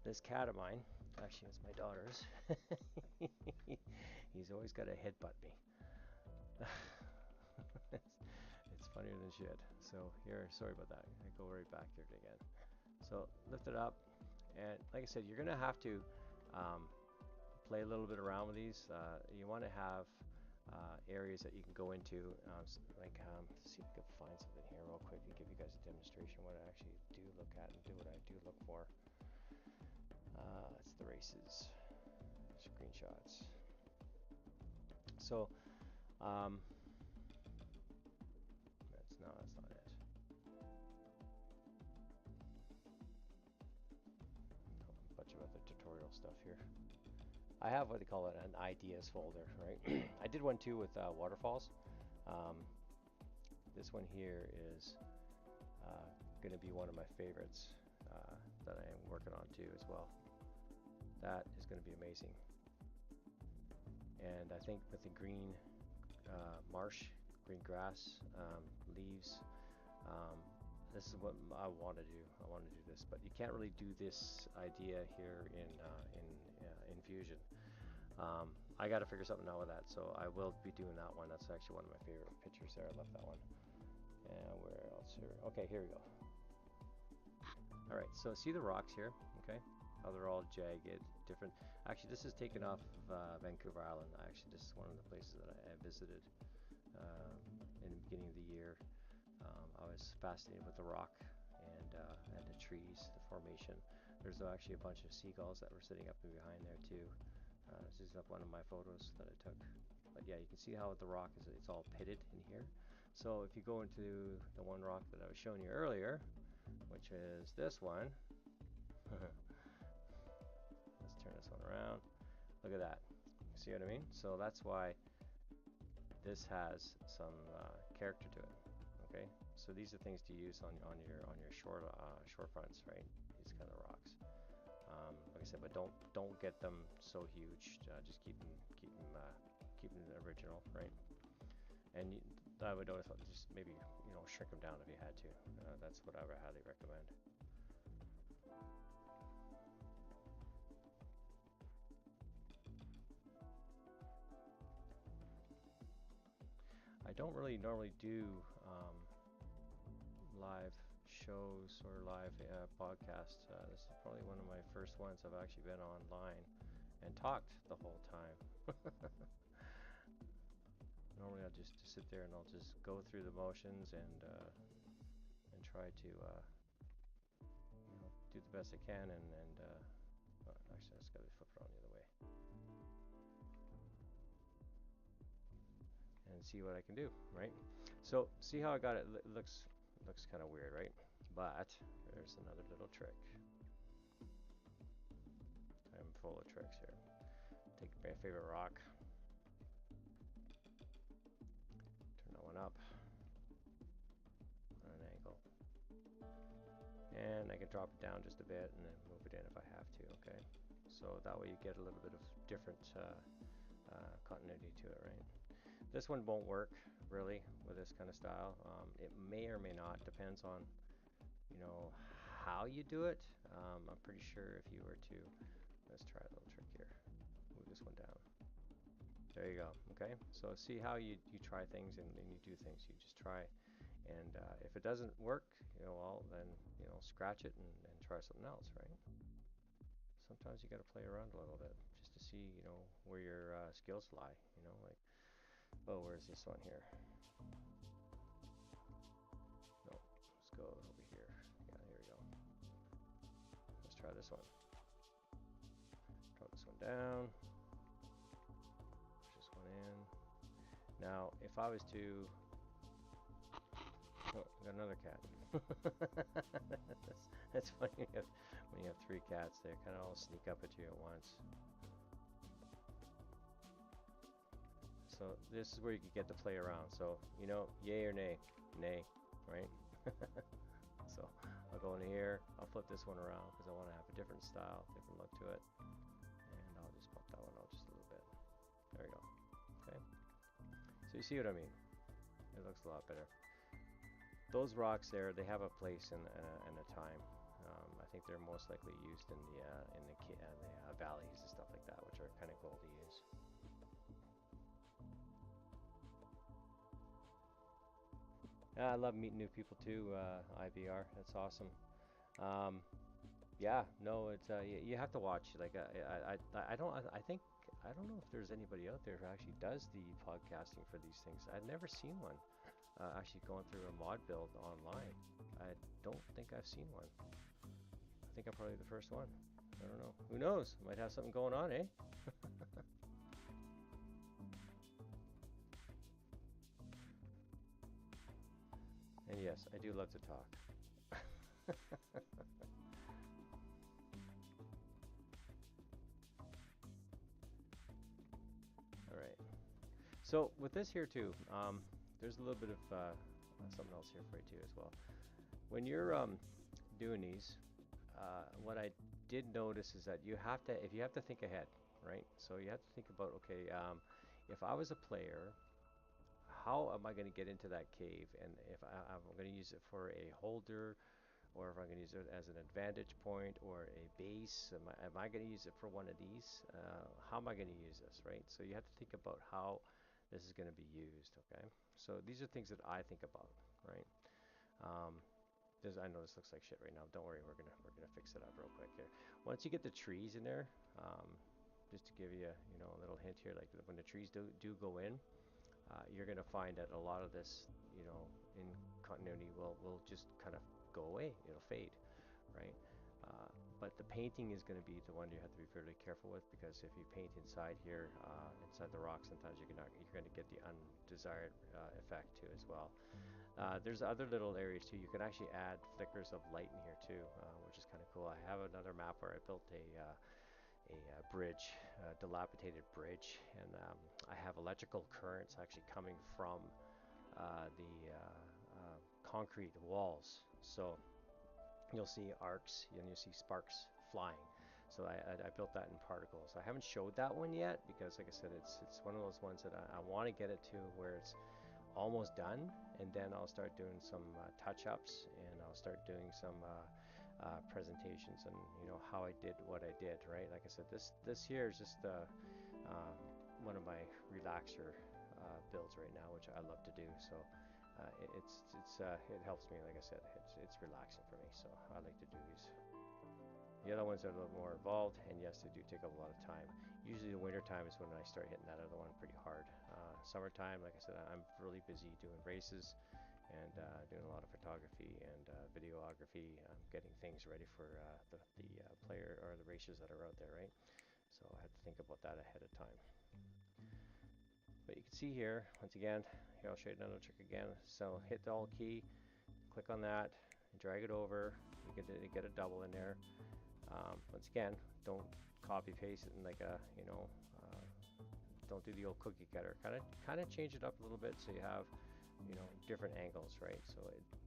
This cat of mine, actually it's my daughter's, he's always got to headbutt me. It's funnier than shit. So here, sorry about that. I go right back here again. So lift it up, and like I said, you're gonna have to play a little bit around with these. You want to have areas that you can go into, see if I can find something here real quick and give you guys a demonstration of what I actually do look at and do what I do look for. It's the races, screenshots. So, that's not it. A bunch of other tutorial stuff here. I have what they call it an ideas folder, right? I did one too with waterfalls. This one here is going to be one of my favorites that I am working on too as well. That is going to be amazing. And I think with the green marsh, green grass, leaves, this is what I want to do. I want to do this, but you can't really do this idea here in Enfusion. I got to figure something out with that, so I will be doing that one. That's actually one of my favorite pictures there. I love that one. And where else here? Okay, here we go. All right, so see the rocks here, okay? How they're all jagged, different. Actually, this is taken off of Vancouver Island. Actually, this is one of the places that I visited in the beginning of the year. I was fascinated with the rock and the trees, the formation. There's actually a bunch of seagulls that were sitting up behind there too. This is up one of my photos that I took. But yeah, you can see how the rock is, it's all pitted in here. So if you go into the one rock that I was showing you earlier, which is this one. Let's turn this one around. Look at that. See what I mean? So that's why this has some character to it. Okay. So these are things to use on your shore fronts, right? These kind of rocks. Like I said, but don't get them so huge. Just keep them original, right? And I would always just maybe shrink them down if you had to. That's what I would highly recommend. I don't really normally do live shows or live podcasts. This is probably one of my first ones I've actually been online and talked the whole time. Normally I'll just sit there and I'll just go through the motions and try to do the best I can and actually I just gotta flip it on the other way and see what I can do, right? So see how I got it. It looks kind of weird, right? But there's another little trick. I'm full of tricks here. Take my favorite rock, turn that one up on an angle, and I can drop it down just a bit and then move it in if I have to, okay? So that way you get a little bit of different continuity to it, right? This one won't work really with this kind of style. It may or may not, depends on, you know, how you do it. I'm pretty sure if you were to, let's try a little trick here. Move this one down. There you go, okay? So see how you try things and you do things. You just try. And if it doesn't work, you know, well, then, you know, scratch it and try something else, right? Sometimes you got to play around a little bit just to see, you know, where your skills lie, you know, like, oh, where's this one here? No, let's go over here. Yeah, here we go. Let's try this one. Drop this one down. Push this one in. Now, if I was to, oh, I got another cat. that's funny when you have 3 cats. They kind of all sneak up at you at once. So this is where you can get to play around. So, you know, yay or nay? Nay, right? So I'll go into here. I'll flip this one around because I want to have a different style, different look to it. And I'll just bump that one out just a little bit. There we go. Okay. So you see what I mean? It looks a lot better. Those rocks there, they have a place and a time. I think they're most likely used in the valleys and stuff like that, which are kind of cool to use. I love meeting new people too, IVR. That's awesome. Yeah, no, it's you have to watch. Like I don't know if there's anybody out there who actually does the podcasting for these things. I've never seen one. Actually going through a mod build online. I don't think I've seen one. I think I'm probably the first one. I don't know. Who knows? Might have something going on, eh? And yes, I do love to talk. All right. So with this here too, there's a little bit of something else here for you too as well. When you're doing these, what I did notice is that if you have to think ahead, right? So you have to think about, okay, if I was a player, how am I going to get into that cave? And if I'm going to use it for a holder, or if I'm going to use it as an advantage point or a base, am I going to use it for one of these? How am I going to use this, right? So you have to think about how this is going to be used, okay? So these are things that I think about, right? I know this looks like shit right now. Don't worry, we're gonna fix it up real quick here. Once you get the trees in there, just to give you a little hint here, like when the trees do go in, you're gonna find that a lot of this, in continuity will just kind of go away. It'll fade, right? But the painting is going to be the one you have to be fairly careful with, because if you paint inside here, inside the rock, sometimes you're going to get the undesired effect too as well. There's other little areas too. You can actually add flickers of light in here too, which is kind of cool. I have another map where I built a bridge, a dilapidated bridge, and I have electrical currents actually coming from the concrete walls. So you'll see arcs and you'll see sparks flying. So I built that in particles. I haven't showed that one yet because, like I said, it's one of those ones that I want to get it to where it's almost done, and then I'll start doing some touch-ups, and I'll start doing some presentations on how I did what I did. Right, like I said, this here is just one of my relaxer builds right now, which I love to do. So it helps me. Like I said, it's relaxing for me, so I like to do these. The other ones are a little more involved, and yes, they do take up a lot of time. Usually the winter time is when I start hitting that other one pretty hard. Summertime, like I said, I'm really busy doing races and doing a lot of photography and videography, getting things ready for the player or the racers that are out there, right? So I have to think about that ahead of time. But you can see here, once again, here I'll show you another trick again. So hit the Alt key, click on that, drag it over. You get a double in there. Once again, don't copy paste it in like a, don't do the old cookie cutter. Kind of change it up a little bit so you have you know, different angles, right? So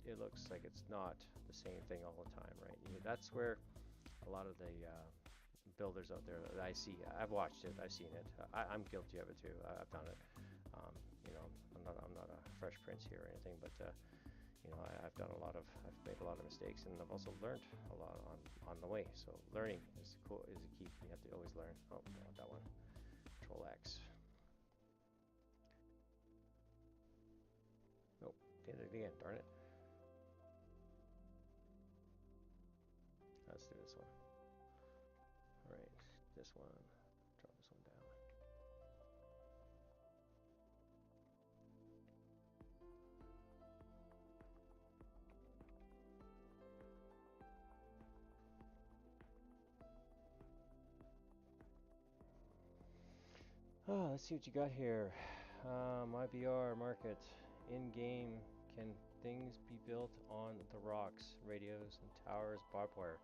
it looks like it's not the same thing all the time, right? That's where a lot of the builders out there that I see, I've watched it, I've seen it. I'm guilty of it too. I've done it. You know, I'm not a fresh prince here or anything, but you know, I've made a lot of mistakes, and I've also learned a lot on the way. So learning is cool, is a key. You have to always learn. Oh, I want that one. Control X. Nope, did it again. Darn it. Let's do this one. All right, this one. Drop this one down. Oh, let's see what you got here. IBR market. In-game, can things be built on the rocks, radios, and towers, barbed wire?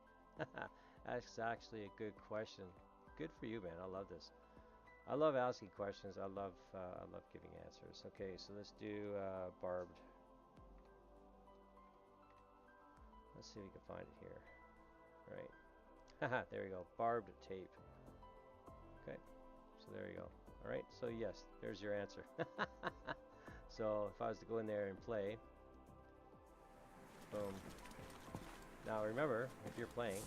That's actually a good question. Good for you, man. I love this. I love asking questions. I love giving answers. Okay, so let's do barbed. Let's see if we can find it here. All right. Haha, there we go. Barbed tape. Okay. So there you go. All right. So yes, there's your answer. So if I was to go in there and play, boom. Now remember, if you're playing,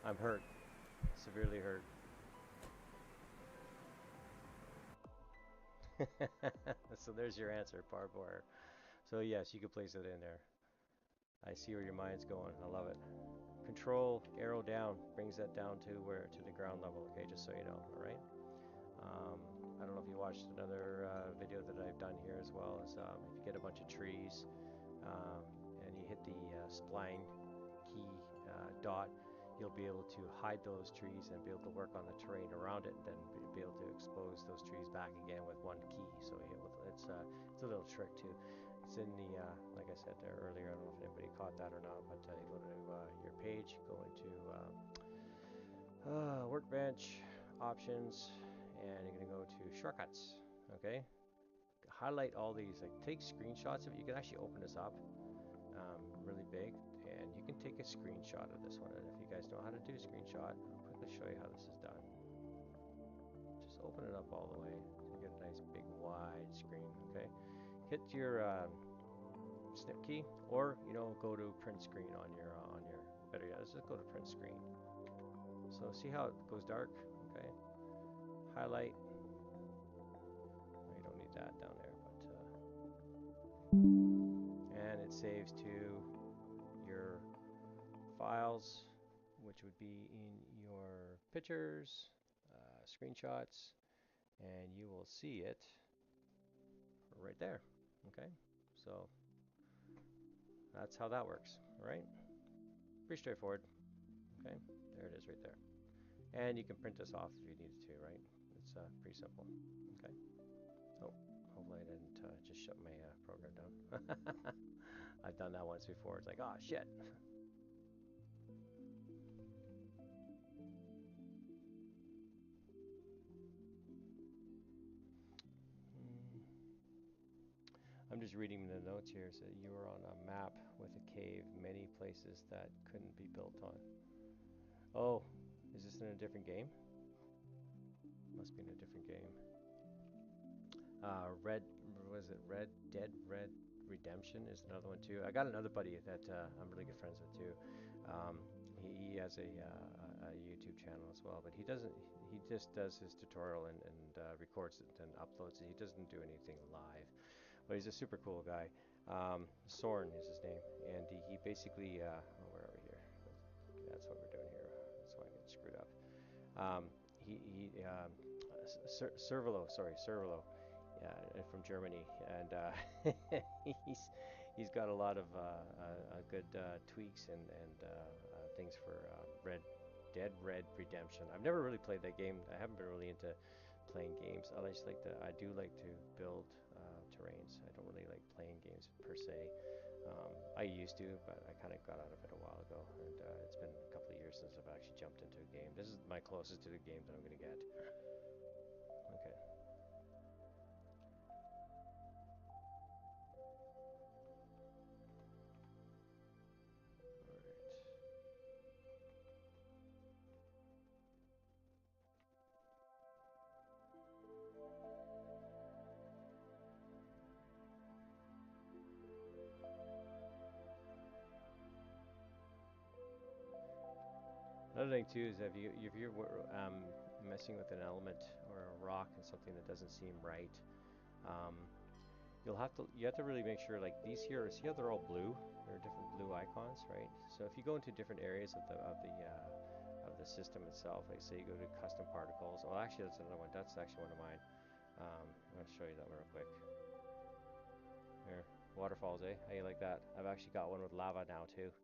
I'm hurt, severely hurt. So there's your answer, barbed wire. So yes, you can place it in there. I see where your mind's going. I love it. Control arrow down brings that down to where to the ground level. Okay, just so you know. All right. Um, I don't know if you watched another video that I've done here as well. Is if you get a bunch of trees um, and you hit the spline key dot, you'll be able to hide those trees and be able to work on the terrain around it, and then be able to expose those trees back again with one key. So it's a little trick too. It's in the like I said there earlier. I don't know if anybody caught that or not, but you go to your page, go into workbench options, and you're gonna go to shortcuts. Okay, highlight all these. Like take screenshots of it. You can actually open this up really big, and you can take a screenshot of this one. And if you guys know how to do a screenshot, I'll quickly show you how this is done. Just open it up all the way so you get a nice big wide screen. Okay, hit your snip key, or you know, go to print screen on your better yet, let's just go to print screen. So see how it goes dark. Okay, highlight. You don't need that down there, but and it saves to your files, which would be in your pictures, screenshots, and you will see it right there. Okay, so that's how that works. All right, pretty straightforward. Okay, there it is right there. And you can print this off if you needed to, right? It's pretty simple. Okay. Oh, hopefully I didn't just shut my program down. I've done that once before. It's like, oh shit. I'm just reading the notes here. So you were on a map with a cave, many places that couldn't be built on. Oh, is this in a different game? Must be in a different game. Red, was it Red Dead Red Redemption is another one too. I got another buddy that I'm really good friends with too. He has a YouTube channel as well, but he doesn't. He just does his tutorial and records it and uploads it. He doesn't do anything live, but he's a super cool guy. Soren is his name, and he basically oh, where are we here? That's what we're doing here. That's why I get screwed up. Um, he Cervelo, sorry, Cervelo, from Germany, and he's got a lot of good tweaks and things for Red Dead Red Redemption. I've never really played that game. I haven't been really into playing games. I do like to build terrains. I don't really like playing games per se. I used to, but I kind of got out of it a while ago, and it's been a couple of years since I've actually jumped into a game. This is my closest to the game that I'm going to get. Okay. Another thing too is if you're messing with an element or a rock and something that doesn't seem right, um, you have to really make sure, like these here, see how they're all blue? There are different blue icons, right? So if you go into different areas of the system itself, like say you go to custom particles. Well, actually that's another one. That's actually one of mine. I'm going to show you that one real quick. Here, waterfalls, eh? How you like that? I've actually got one with lava now too.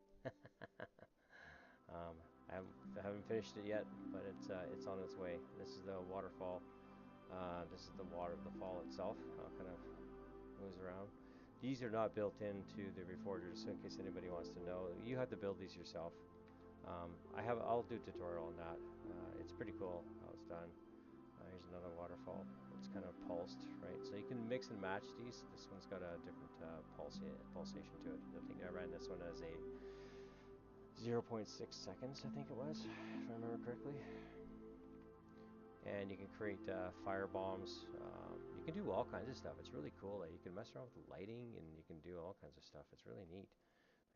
I haven't finished it yet, but it's on its way. This is the waterfall. This is the fall itself. How it kind of moves around. These are not built into the Reforgers, so in case anybody wants to know, you have to build these yourself. I'll do a tutorial on that. It's pretty cool how it's done. Here's another waterfall. It's kind of pulsed, right? So you can mix and match these. This one's got a different pulsation to it. I think I ran this one as a 0.6 seconds, I think it was, if I remember correctly. And you can create fire bombs. You can do all kinds of stuff. It's really cool. You can mess around with the lighting, and you can do all kinds of stuff. It's really neat.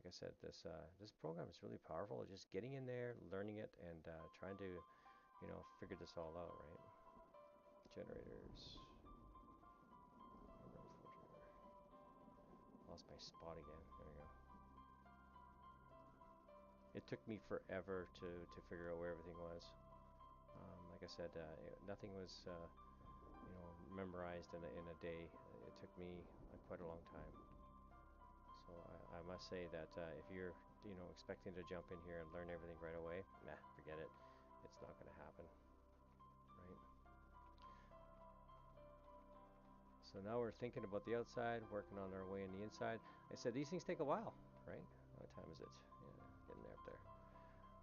Like I said, this program is really powerful. Just getting in there, learning it, and trying to, figure this all out, right? Generators. Lost my spot again. There we go. It took me forever to figure out where everything was. Like I said, nothing was memorized in a day. It took me quite a long time. So I must say that if you're expecting to jump in here and learn everything right away, nah, forget it. It's not going to happen, right? So now we're thinking about the outside, working on our way in the inside. I said these things take a while, right? What time is it? Yeah, getting there up there.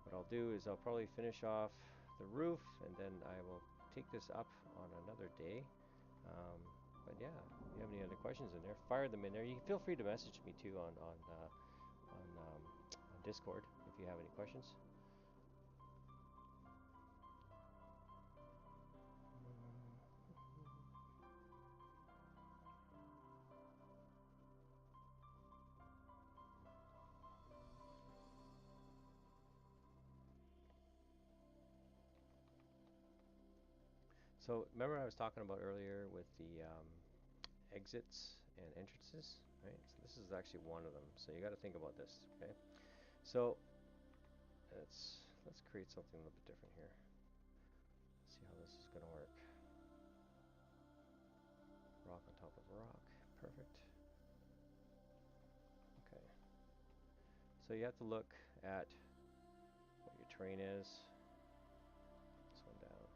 What I'll do is I'll probably finish off the roof, and then I will take this up on another day. But yeah, if you have any other questions in there, fire them in there. You can feel free to message me too on Discord if you have any questions. So remember I was talking about earlier with the exits and entrances, right? So this is actually one of them. So you got to think about this, okay? So let's create something a little bit different here. See how this is going to work. Rock on top of rock, perfect. Okay. So you have to look at what your terrain is. This one down.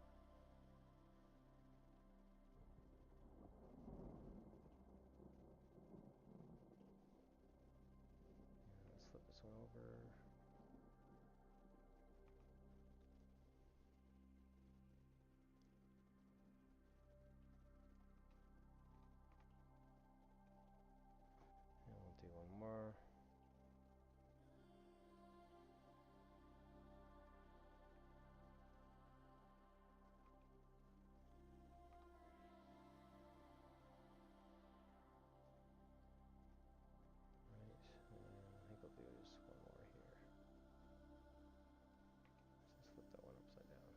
Let's flip this one over. And we'll do one more. I think I'll do just one more here. Let's flip that one upside down.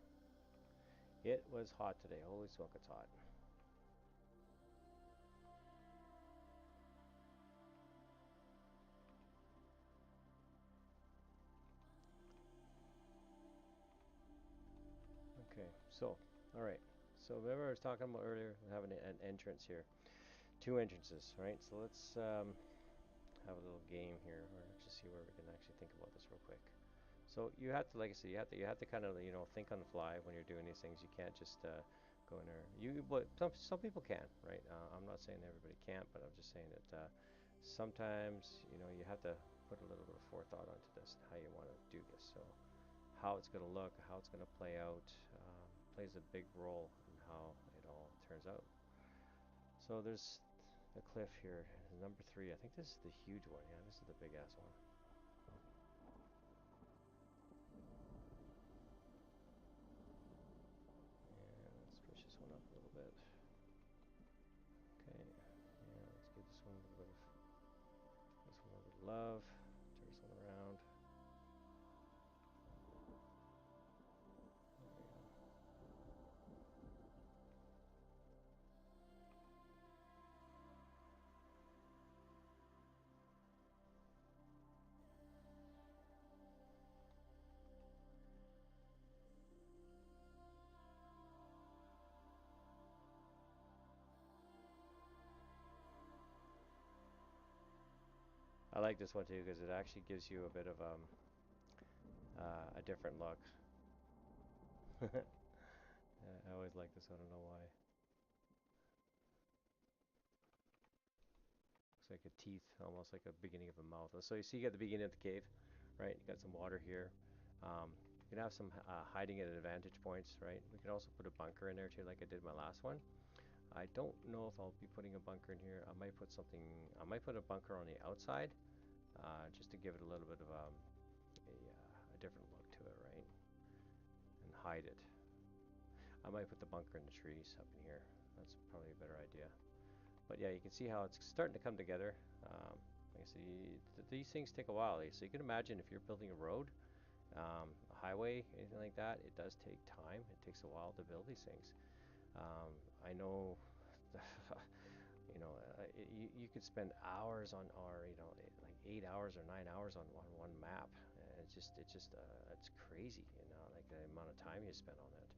It was hot today. Holy smoke, it's hot. Okay, so, alright. So remember I was talking about earlier having an entrance here. Two entrances, right? So let's have a little game here, or just see where we can actually think about this real quick. So you have to, like I said, you have to kind of think on the fly when you're doing these things. You can't just go in there. But some people can, right? I'm not saying everybody can't, but I'm just saying that sometimes you have to put a little bit of forethought onto this, how you want to do this. So how it's going to look, how it's going to play out, plays a big role in how it all turns out. So there's the cliff here, number 3. I think this is the huge one. Yeah, this is the big ass one. And let's push this one up a little bit. Okay, yeah, let's give this one a little bit of love. Turn this one around. There we go. I like this one too because it actually gives you a bit of a different look. I always like this one. I don't know why. Looks like a teeth, almost like a beginning of a mouth. So you see, you got the beginning of the cave, right? You got some water here. You can have some hiding at advantage points, right? We could also put a bunker in there too, like I did my last one. I don't know if I'll be putting a bunker in here. I might put something. I might put a bunker on the outside, just to give it a little bit of a different look to it, right? And hide it. I might put the bunker in the trees up in here. That's probably a better idea. But yeah, you can see how it's starting to come together. Like I see, these things take a while. So you can imagine if you're building a road, a highway, anything like that, it does take time. It takes a while to build these things. I know, you could spend hours on, or like 8 hours or 9 hours on one map. It's crazy, like the amount of time you spend on it.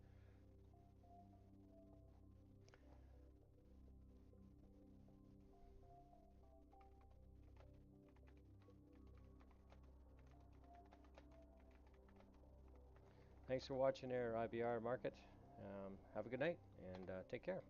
Thanks for watching there, IBR Market. Have a good night and take care.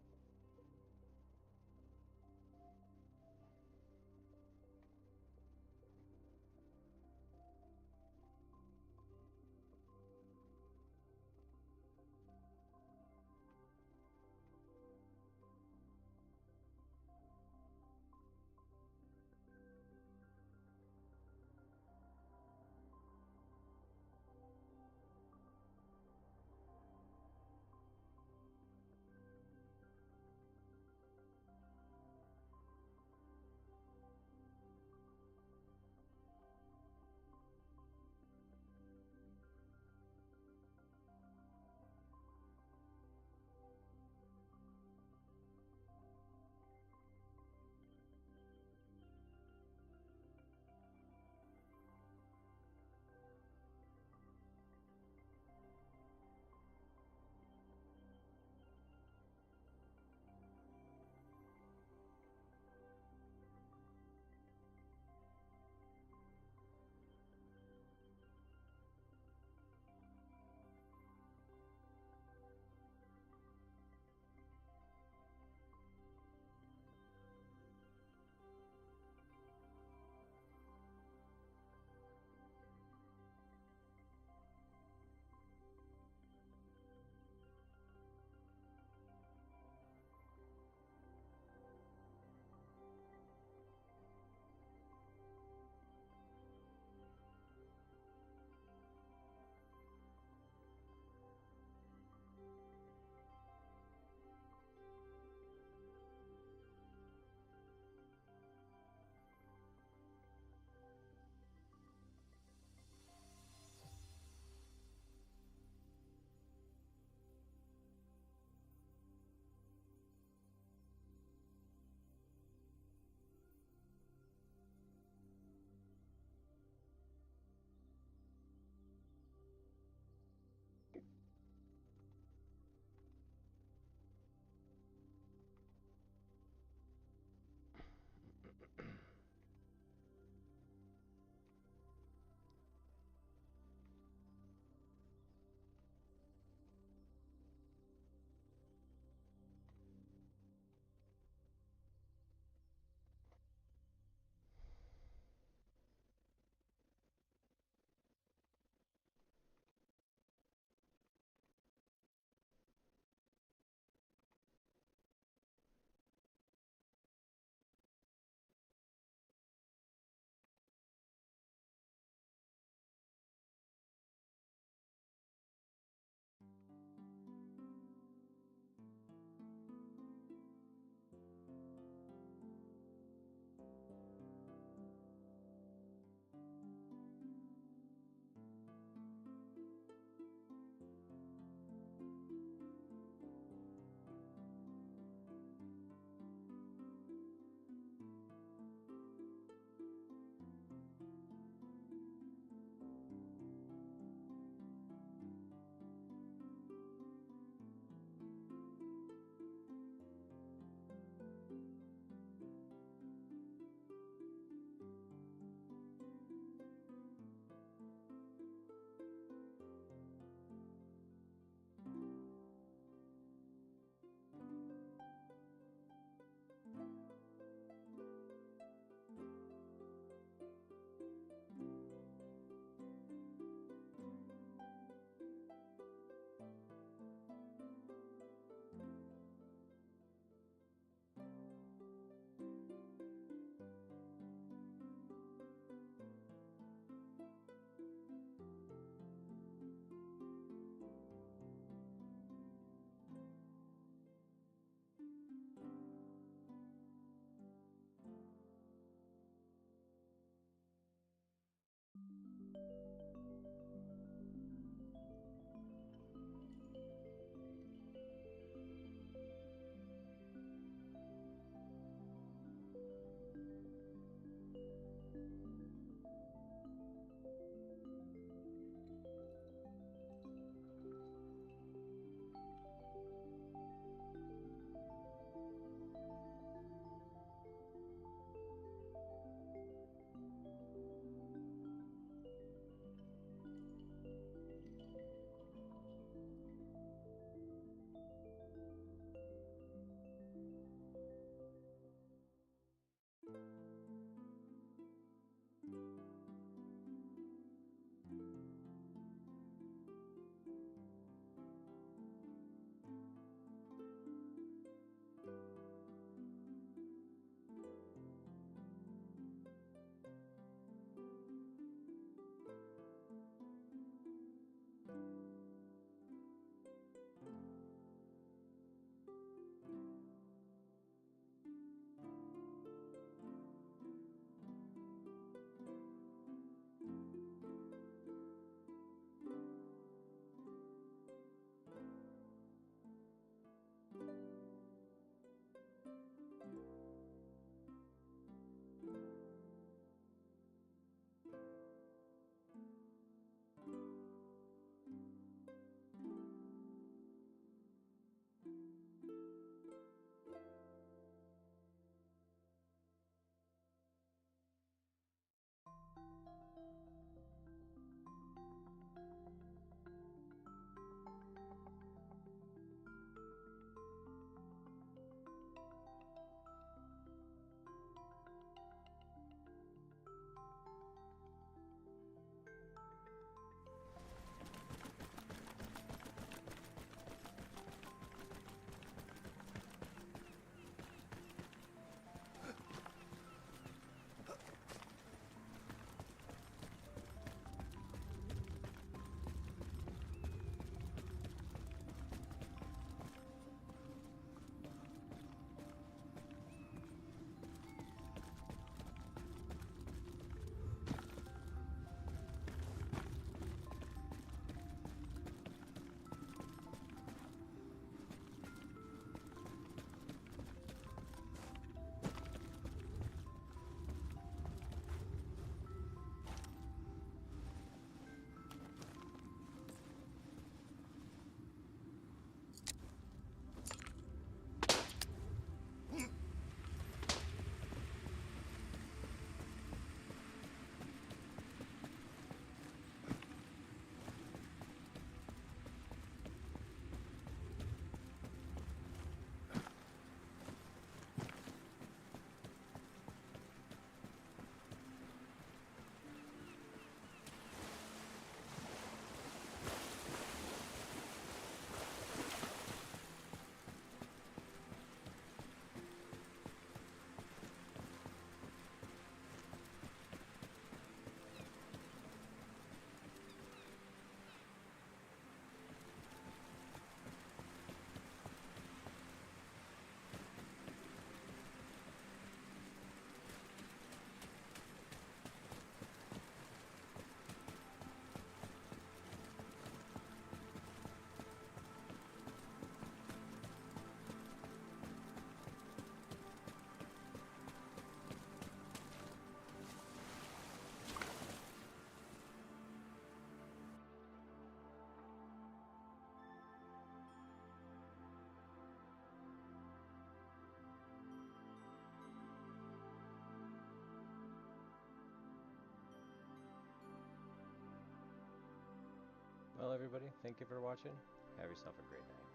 Well, everybody, thank you for watching. Have yourself a great night.